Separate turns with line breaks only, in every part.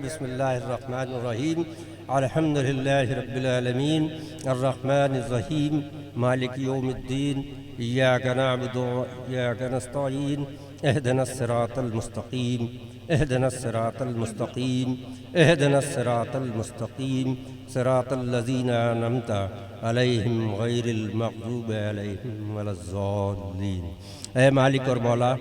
بسم اللہ الرحمن الرحیم الحمد للہ رب العالمین الرحمن الرحیم مالک یوم الدین ایاک نعبد و ایاک نستعین اہدنا الصراط المستقیم اہدنا الصراط المستقیم اہدنا الصراط المستقیم صراط الذین انعمت علیہم غیر المغضوب علیہم ولا الضالین۔ اے مالک اور مولا،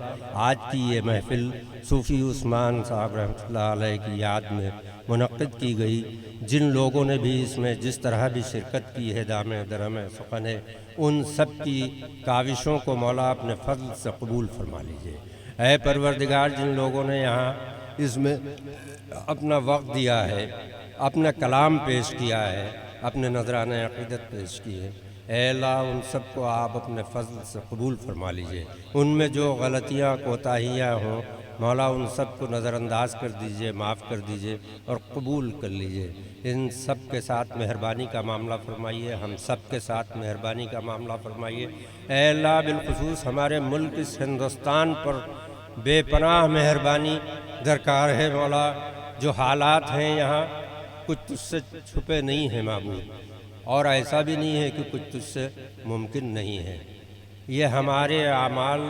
آج کی یہ محفل صوفی عثمان صاحب رحمۃ اللہ علیہ کی یاد میں منعقد کی گئی۔ جن لوگوں نے بھی اس میں جس طرح بھی شرکت کی ہے، دام درم سخن ہے، ان سب کی کاوشوں کو مولا اپنے فضل سے قبول فرما لیجئے۔ اے پروردگار، جن لوگوں نے یہاں اس میں اپنا وقت دیا ہے، اپنا کلام پیش کیا ہے، اپنے نذرانہ عقیدت پیش کی ہے، اے اللہ ان سب کو آپ اپنے فضل سے قبول فرما لیجئے۔ ان میں جو غلطیاں کوتاہیاں ہوں مولا ان سب کو نظر انداز کر دیجئے، معاف کر دیجئے اور قبول کر لیجئے۔ ان سب کے ساتھ مہربانی کا معاملہ فرمائیے، ہم سب کے ساتھ مہربانی کا معاملہ فرمائیے۔ اے اللہ بالخصوص ہمارے ملک اس ہندوستان پر بے پناہ مہربانی درکار ہے مولا۔ جو حالات ہیں یہاں، کچھ تجھ سے چھپے نہیں ہیں معبود، اور ایسا بھی نہیں ہے کہ کچھ تجھ سے ممکن نہیں ہے۔ یہ ہمارے اعمال،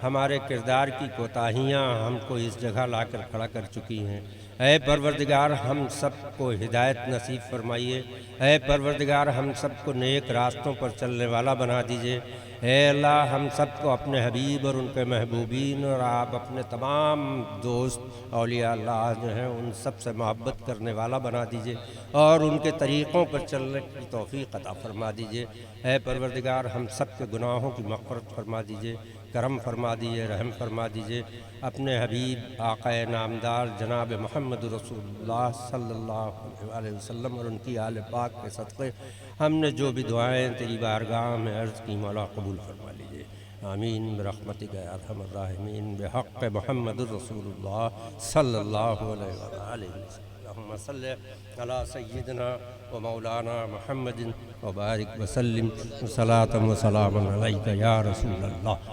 ہمارے کردار کی کوتاہیاں ہم کو اس جگہ لا کر کھڑا کر چکی ہیں۔ اے پروردگار ہم سب کو ہدایت نصیب فرمائیے۔ اے پروردگار ہم سب کو نیک راستوں پر چلنے والا بنا دیجئے۔ اے اللہ ہم سب کو اپنے حبیب اور ان کے محبوبین اور آپ اپنے تمام دوست اولیاء اللہ جو ہیں ان سب سے محبت کرنے والا بنا دیجئے اور ان کے طریقوں پر چلنے کی توفیق عطا فرما دیجئے۔ اے پروردگار ہم سب کے گناہوں کی مغفرت فرما دیجئے، کرم فرما دیجئے، رحم فرما دیجئے۔ اپنے حبیب آقا نامدار جناب محمد رسول اللہ صلی اللہ علیہ وسلم اور ان کی آل پاک کے صدقے ہم نے جو بھی دعائیں تیری بارگاہ میں عرض کی مولا قبول فرما لیجئے۔ آمین برحمتک یا ارحم الراحمین بحق محمد رسول اللہ صلی اللہ علیہ وآلہ وسلم۔ اللہم صلی علی سیدنا و مولانا محمد وبارک وسلم صلاۃ و سلام علیک یا رسول اللہ۔